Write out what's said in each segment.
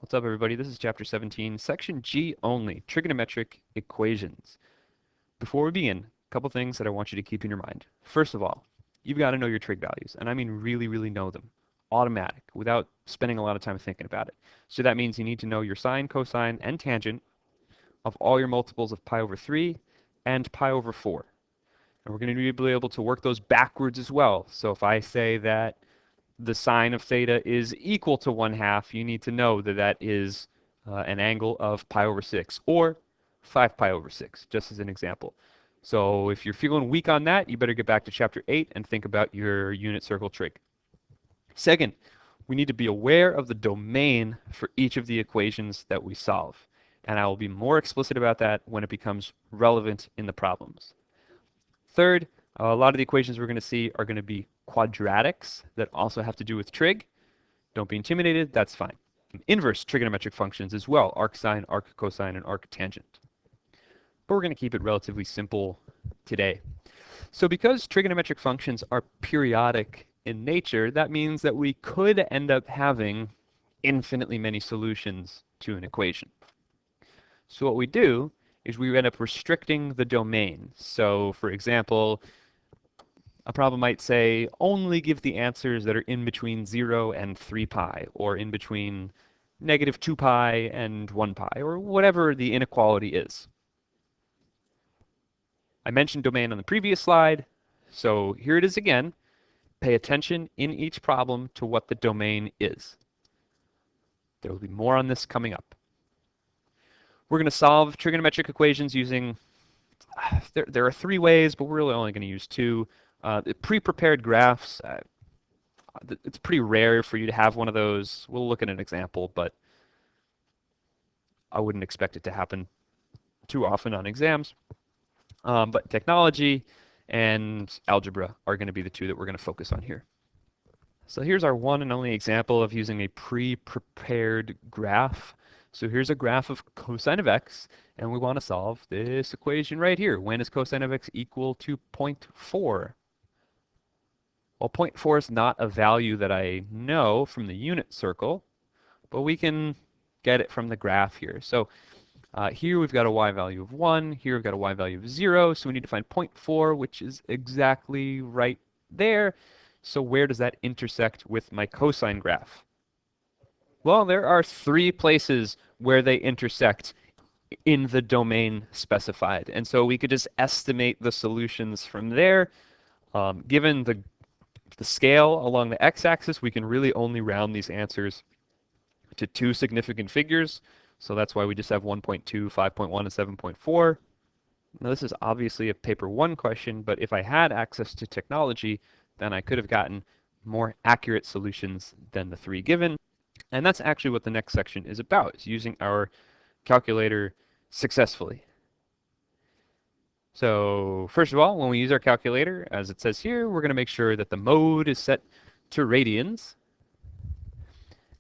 What's up, everybody? This is Chapter 17, Section G only, Trigonometric Equations. Before we begin, a couple things that I want you to keep in your mind. First of all, you've got to know your trig values, and I mean really, really know them. Automatic, without spending a lot of time thinking about it. So that means you need to know your sine, cosine, and tangent of all your multiples of pi over 3 and pi over 4. And we're going to be able to work those backwards as well. So if I say that the sine of theta is equal to 1/2, you need to know that that is an angle of pi over 6, or 5 pi over 6, just as an example. So if you're feeling weak on that, you better get back to Chapter 8 and think about your unit circle trig. Second, we need to be aware of the domain for each of the equations that we solve. And I will be more explicit about that when it becomes relevant in the problems. Third, a lot of the equations we're going to see are going to be quadratics that also have to do with trig. Don't be intimidated, that's fine. Inverse trigonometric functions as well, arcsine, arccosine, and arctangent. But we're going to keep it relatively simple today. So because trigonometric functions are periodic in nature, that means that we could end up having infinitely many solutions to an equation. So what we do is we end up restricting the domain. So for example, a problem might say only give the answers that are in between 0 and 3 pi, or in between negative 2 pi and 1 pi, or whatever the inequality is. I mentioned domain on the previous slide, so here it is again. Pay attention in each problem to what the domain is. There will be more on this coming up. We're going to solve trigonometric equations using, there are 3 ways, but we're really only going to use 2. Pre-prepared graphs, it's pretty rare for you to have one of those. We'll look at an example, but I wouldn't expect it to happen too often on exams. But technology and algebra are going to be the 2 that we're going to focus on here. So here's our one and only example of using a pre-prepared graph. So here's a graph of cosine of x, and we want to solve this equation right here. When is cosine of x equal to 0.4? Well, 0.4 is not a value that I know from the unit circle, but we can get it from the graph here. So here we've got a y value of 1, here we've got a y value of 0, so we need to find 0.4, which is exactly right there. So where does that intersect with my cosine graph? Well, there are 3 places where they intersect in the domain specified. And so we could just estimate the solutions from there. Given the scale along the x-axis, we can really only round these answers to 2 significant figures. So that's why we just have 1.2, 5.1, and 7.4. Now this is obviously a paper 1 question, but if I had access to technology, then I could have gotten more accurate solutions than the 3 given. And that's actually what the next section is about, is using our calculator successfully. So first of all, when we use our calculator, as it says here, we're going to make sure that the mode is set to radians.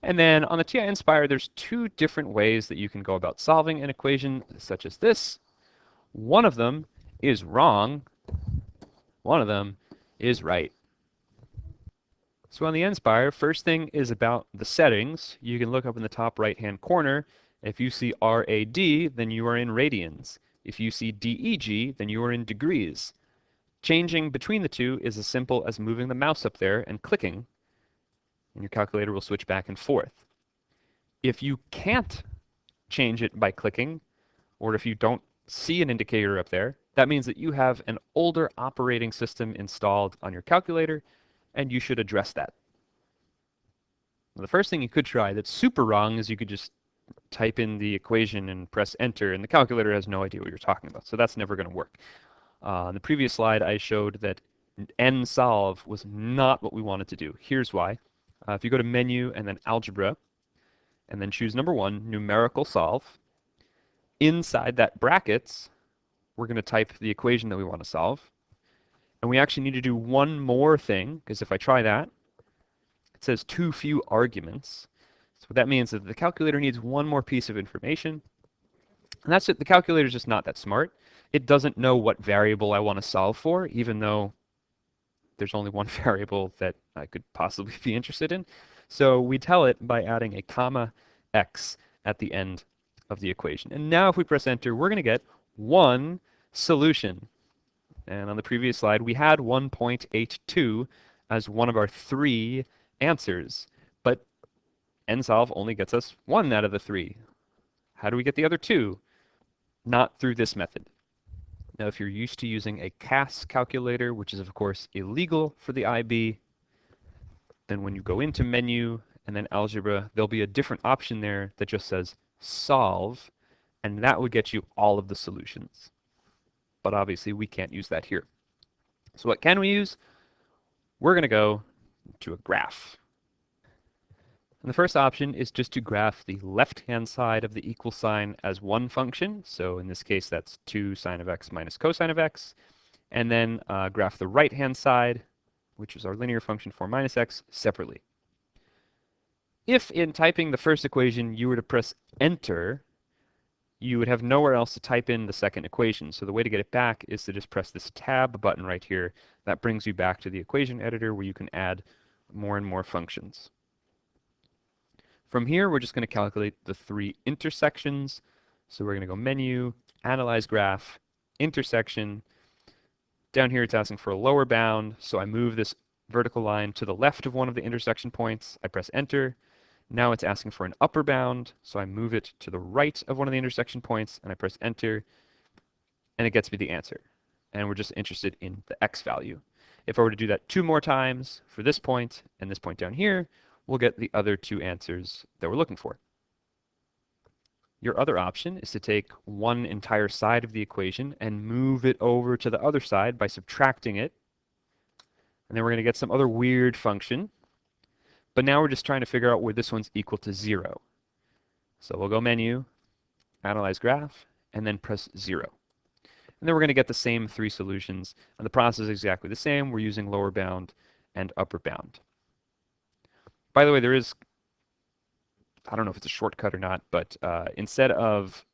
And then on the TI Nspire, there's 2 different ways that you can go about solving an equation such as this. One of them is wrong. One of them is right. So on the Nspire, first thing is about the settings. You can look up in the top right-hand corner. If you see RAD, then you are in radians. If you see DEG, then you are in degrees. Changing between the 2 is as simple as moving the mouse up there and clicking, and your calculator will switch back and forth. If you can't change it by clicking, or if you don't see an indicator up there, that means that you have an older operating system installed on your calculator, and you should address that. Now, the first thing you could try that's super wrong is you could just type in the equation and press enter, and the calculator has no idea what you're talking about, so that's never going to work. On the previous slide, I showed that nsolve was not what we wanted to do. Here's why. If you go to menu and then algebra, and then choose number 1, numerical solve, inside that brackets, we're going to type the equation that we want to solve. And we actually need to do one more thing, because if I try that, it says too few arguments. So that means that the calculator needs one more piece of information. And that's it. The calculator is just not that smart. It doesn't know what variable I want to solve for, even though there's only one variable that I could possibly be interested in. So we tell it by adding a comma x at the end of the equation. And now if we press enter, we're going to get one solution. And on the previous slide, we had 1.82 as one of our three answers, but nsolve only gets us one out of the three. How do we get the other two? Not through this method. Now, if you're used to using a CAS calculator, which is of course illegal for the IB, then when you go into menu and then algebra, there'll be a different option there that just says solve, and that would get you all of the solutions. But obviously we can't use that here. So what can we use? We're going to go to a graph. And the first option is just to graph the left-hand side of the equal sign as one function. So in this case, that's 2 sine of x minus cosine of x. And then graph the right-hand side, which is our linear function 4 minus x, separately. If in typing the first equation you were to press enter, you would have nowhere else to type in the second equation. So the way to get it back is to just press this tab button right here. That brings you back to the equation editor where you can add more and more functions. From here, we're just going to calculate the three intersections. So we're going to go menu, analyze graph, intersection. Down here, it's asking for a lower bound. So I move this vertical line to the left of one of the intersection points. I press enter. Now it's asking for an upper bound, so I move it to the right of one of the intersection points, and I press enter, and it gets me the answer. And we're just interested in the x value. If I were to do that 2 more times for this point and this point down here, we'll get the other 2 answers that we're looking for. Your other option is to take one entire side of the equation and move it over to the other side by subtracting it. And then we're going to get some other weird function. But now we're just trying to figure out where this one's equal to 0. So we'll go menu, analyze graph, and then press 0. And then we're going to get the same 3 solutions. And the process is exactly the same. We're using lower bound and upper bound. By the way, there is, I don't know if it's a shortcut or not, but instead of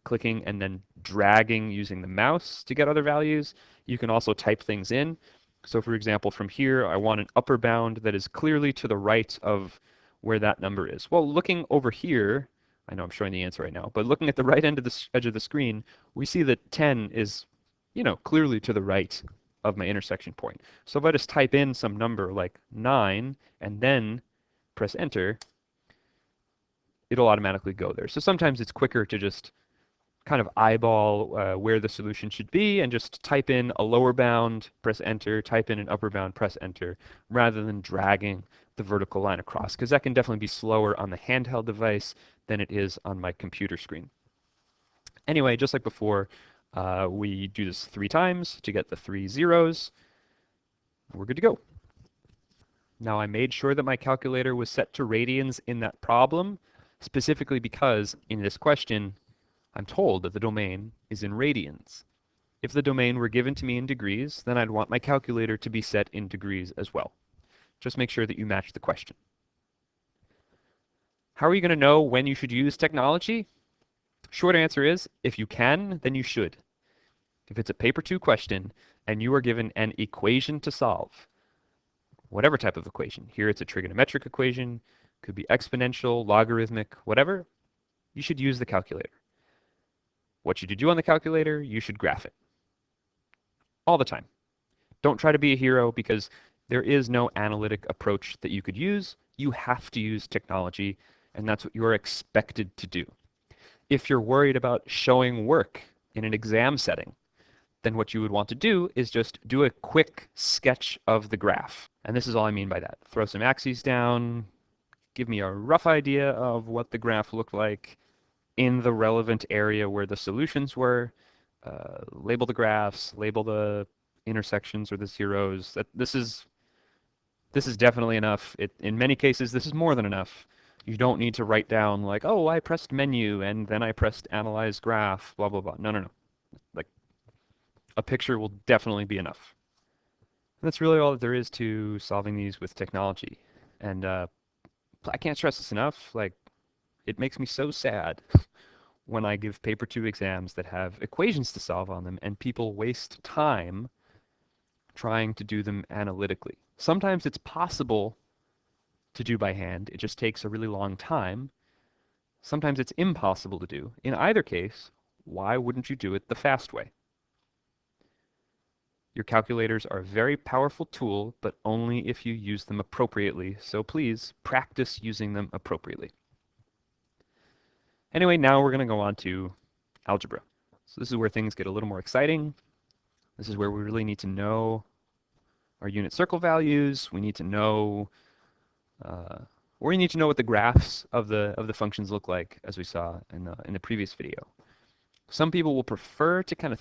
clicking and then dragging using the mouse to get other values, you can also type things in. So for example, from here, I want an upper bound that is clearly to the right of where that number is. Well, looking over here, I know I'm showing the answer right now, but looking at the right end of the edge of the screen, we see that 10 is, clearly to the right of my intersection point. So if I just type in some number like 9 and then press enter, it'll automatically go there. So sometimes it's quicker to just kind of eyeball where the solution should be and just type in a lower bound, press enter, type in an upper bound, press enter, rather than dragging the vertical line across, because that can definitely be slower on the handheld device than it is on my computer screen. Anyway, just like before, we do this 3 times to get the 3 zeros. We're good to go. Now I made sure that my calculator was set to radians in that problem, specifically because in this question, I'm told that the domain is in radians. If the domain were given to me in degrees, then I'd want my calculator to be set in degrees as well. Just make sure that you match the question. How are you going to know when you should use technology? Short answer is, if you can, then you should. If it's a paper 2 question and you are given an equation to solve, whatever type of equation, here it's a trigonometric equation, could be exponential, logarithmic, whatever, you should use the calculator. What should you do on the calculator? You should graph it. All the time. Don't try to be a hero because there is no analytic approach that you could use. You have to use technology, and that's what you're expected to do. If you're worried about showing work in an exam setting, then what you would want to do is just do a quick sketch of the graph. And this is all I mean by that. Throw some axes down, give me a rough idea of what the graph looked like in the relevant area where the solutions were, label the graphs, label the intersections or the zeros. This is definitely enough. In many cases, this is more than enough. You don't need to write down like, oh, I pressed menu and then I pressed analyze graph, blah, blah, blah. No, no, no. Like, a picture will definitely be enough. And that's really all that there is to solving these with technology. And I can't stress this enough. Like, it makes me so sad when I give paper 2 exams that have equations to solve on them and people waste time trying to do them analytically. Sometimes it's possible to do by hand. It just takes a really long time. Sometimes it's impossible to do. In either case, why wouldn't you do it the fast way? Your calculators are a very powerful tool, but only if you use them appropriately, so please practice using them appropriately. Anyway, now we're going to go on to algebra. So this is where things get a little more exciting. This is where we really need to know our unit circle values. We need to know we need to know what the graphs of the functions look like, as we saw in the previous video. Some people will prefer to kind of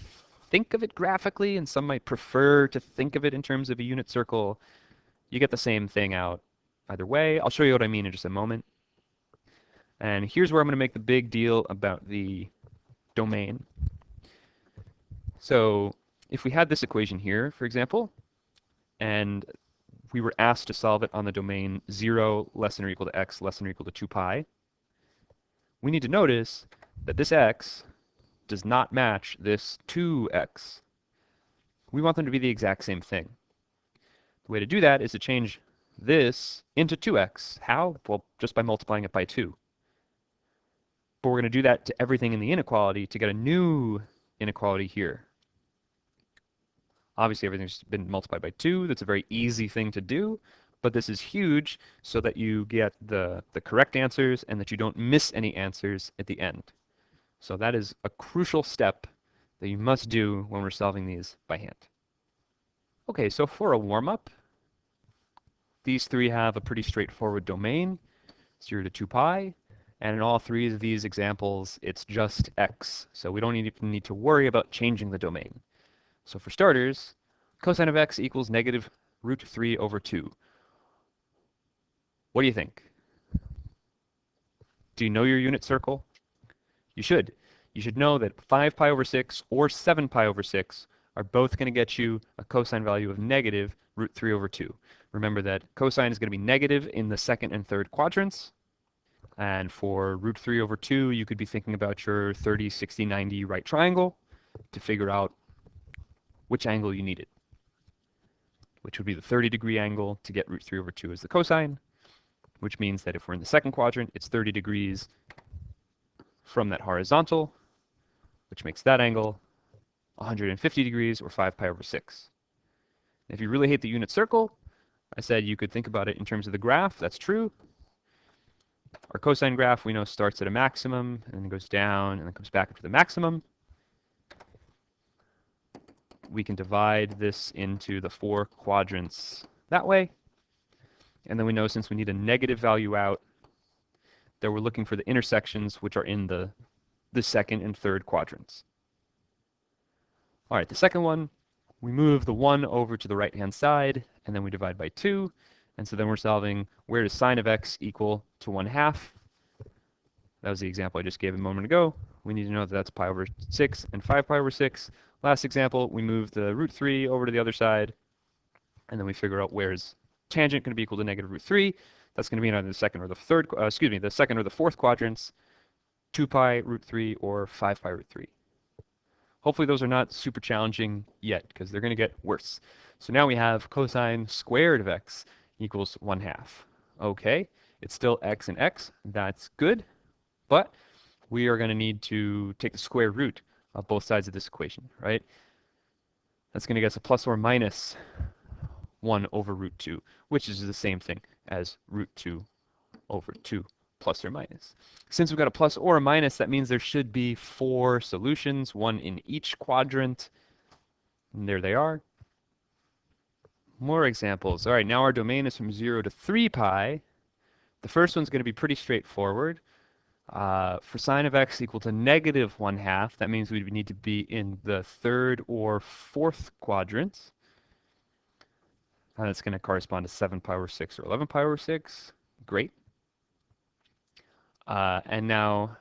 think of it graphically, and some might prefer to think of it in terms of a unit circle. You get the same thing out either way. I'll show you what I mean in just a moment. And here's where I'm going to make the big deal about the domain. So if we had this equation here, for example, and we were asked to solve it on the domain 0 less than or equal to x less than or equal to 2 pi, we need to notice that this x does not match this 2x. We want them to be the exact same thing. The way to do that is to change this into 2x. How? Well, just by multiplying it by 2. But we're going to do that to everything in the inequality to get a new inequality here. Obviously, everything's been multiplied by 2. That's a very easy thing to do, but this is huge so that you get the correct answers and that you don't miss any answers at the end. So that is a crucial step that you must do when we're solving these by hand. Okay, so for a warm-up, these three have a pretty straightforward domain, 0 to 2 pi, and in all three of these examples, it's just x. So we don't even need to worry about changing the domain. So for starters, cosine of x equals negative root 3 over 2. What do you think? Do you know your unit circle? You should. You should know that 5 pi over 6 or 7 pi over 6 are both going to get you a cosine value of negative root 3 over 2. Remember that cosine is going to be negative in the second and third quadrants. And for root 3 over 2, you could be thinking about your 30, 60, 90 right triangle to figure out which angle you needed, which would be the 30-degree angle to get root 3 over 2 as the cosine, which means that if we're in the second quadrant, it's 30 degrees from that horizontal, which makes that angle 150 degrees, or 5 pi over 6. If you really hate the unit circle, I said you could think about it in terms of the graph. That's true. Our cosine graph, we know, starts at a maximum, and then goes down, and then comes back up to the maximum. We can divide this into the 4 quadrants that way. And then we know, since we need a negative value out, that we're looking for the intersections, which are in the second and third quadrants. All right, the second one, we move the 1 over to the right-hand side, and then we divide by 2. And so then we're solving, where does sine of x equal to 1/2? That was the example I just gave a moment ago. We need to know that that's pi over 6 and 5 pi over 6. Last example, we move the root 3 over to the other side, and then we figure out where is tangent going to be equal to negative root 3. That's going to be in either the second or the third, the second or the fourth quadrants, 2 pi root 3 or 5 pi root 3. Hopefully those are not super challenging yet, because they're going to get worse. So now we have cosine squared of x equals 1/2. Okay, it's still x and x. That's good, but we are going to need to take the square root of both sides of this equation, right? That's going to get us a plus or minus 1 over root 2, which is the same thing as root 2 over 2 plus or minus. Since we've got a plus or a minus, that means there should be 4 solutions, 1 in each quadrant. And there they are. More examples. All right, now our domain is from 0 to 3 pi. The first one's going to be pretty straightforward. For sine of x equal to negative 1/2, that means we would need to be in the third or fourth quadrants. And it's going to correspond to 7 pi over 6 or 11 pi over 6. Great. And now,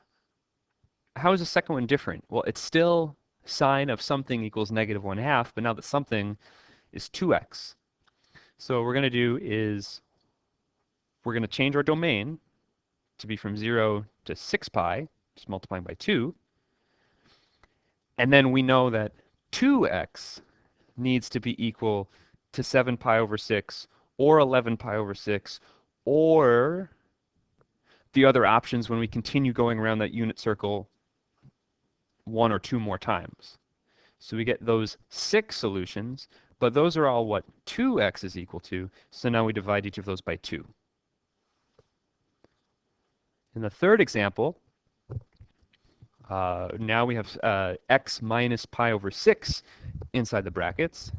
how is the second one different? Well, it's still sine of something equals negative 1/2, but now that something is 2x. So what we're going to do is we're going to change our domain to be from 0 to 6 pi, just multiplying by 2. And then we know that 2x needs to be equal to 7 pi over 6 or 11 pi over 6 or the other options when we continue going around that unit circle one or two more times. So we get those 6 solutions, but those are all what 2x is equal to, so now we divide each of those by 2. In the third example, now we have x minus pi over 6 inside the brackets.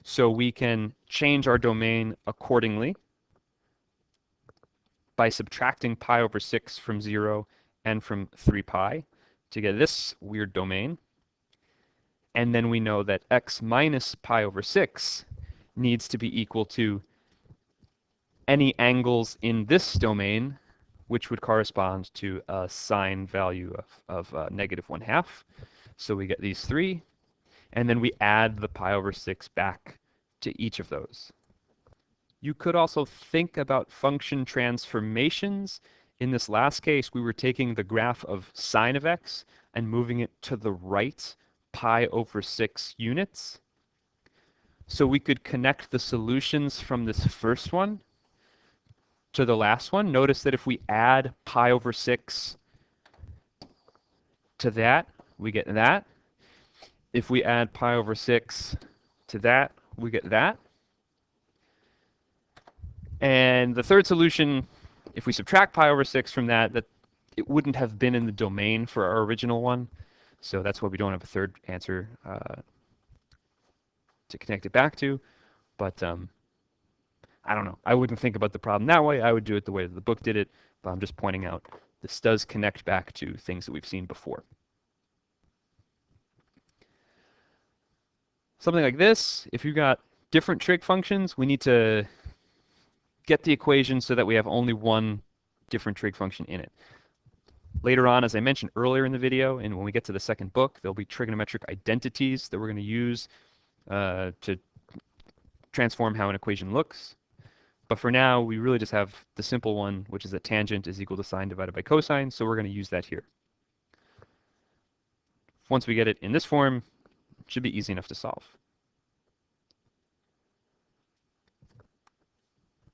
So we can change our domain accordingly by subtracting pi over 6 from 0 and from 3 pi to get this weird domain. And then we know that x minus pi over 6 needs to be equal to any angles in this domain, which would correspond to a sine value of -1/2. So we get these 3, and then we add the pi over 6 back to each of those. You could also think about function transformations. In this last case, we were taking the graph of sine of x and moving it to the right pi over 6 units. So we could connect the solutions from this first one to the last one. Notice that if we add pi over 6 to that, we get that. If we add pi over 6 to that, we get that. And the third solution, if we subtract pi over 6 from that, it wouldn't have been in the domain for our original one. So that's why we don't have a third answer to connect it back to. But I don't know. I wouldn't think about the problem that way. I would do it the way that the book did it. But I'm just pointing out this does connect back to things that we've seen before. Something like this, if you've got different trig functions, we need to get the equation so that we have only one different trig function in it. Later on, as I mentioned earlier in the video, and when we get to the second book, there'll be trigonometric identities that we're going to use to transform how an equation looks. But for now, we really just have the simple one, which is that tangent is equal to sine divided by cosine, so we're going to use that here. Once we get it in this form, it should be easy enough to solve.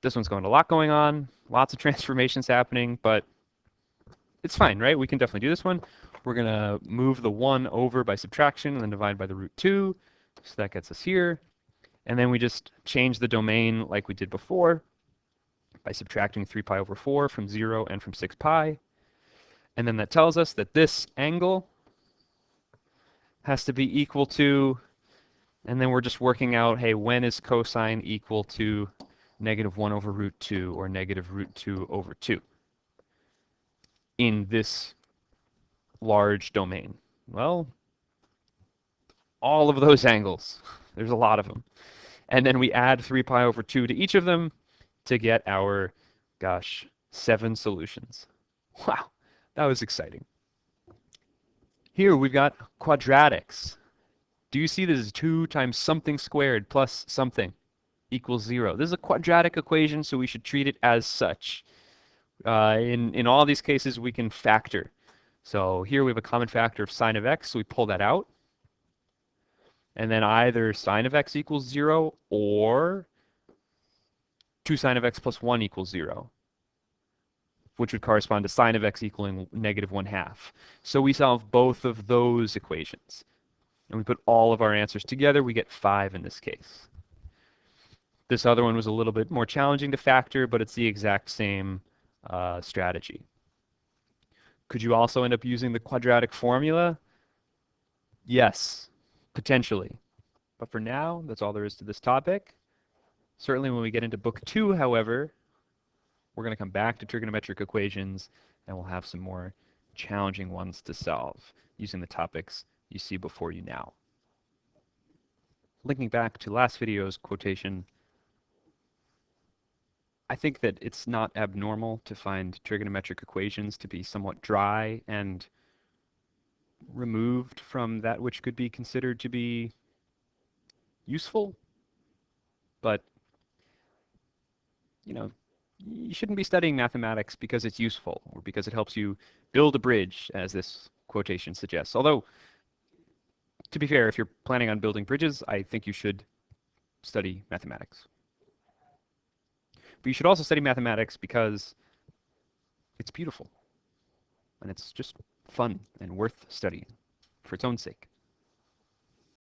This one's going a lot going on, lots of transformations happening, but it's fine, right? We can definitely do this one. We're going to move the 1 over by subtraction and then divide by the root 2. So that gets us here. And then we just change the domain like we did before by subtracting 3 pi over 4 from 0 and from 6 pi. And then that tells us that this angle has to be equal to, and then we're just working out, hey, when is cosine equal to -1 over root 2 or -root 2 over 2 in this large domain? Well, all of those angles. There's a lot of them. And then we add 3 pi over 2 to each of them to get our, gosh, 7 solutions. Wow, that was exciting. Here we've got quadratics. Do you see this as 2 times something squared plus something equals 0? This is a quadratic equation, so we should treat it as such. In all these cases, we can factor. So here we have a common factor of sine of x, so we pull that out. And then either sine of x equals 0 or 2 sine of x plus 1 equals 0, which would correspond to sine of x equaling -1/2. So we solve both of those equations. And we put all of our answers together, we get 5 in this case. This other one was a little bit more challenging to factor, but it's the exact same strategy. Could you also end up using the quadratic formula? Yes, potentially. But for now, that's all there is to this topic. Certainly when we get into book 2, however, we're going to come back to trigonometric equations and we'll have some more challenging ones to solve using the topics you see before you now. Linking back to last video's quotation, I think that it's not abnormal to find trigonometric equations to be somewhat dry and removed from that which could be considered to be useful. But, you know, you shouldn't be studying mathematics because it's useful or because it helps you build a bridge, as this quotation suggests. Although, to be fair, if you're planning on building bridges, I think you should study mathematics. But you should also study mathematics because It's beautiful, and it's just fun and worth studying for its own sake.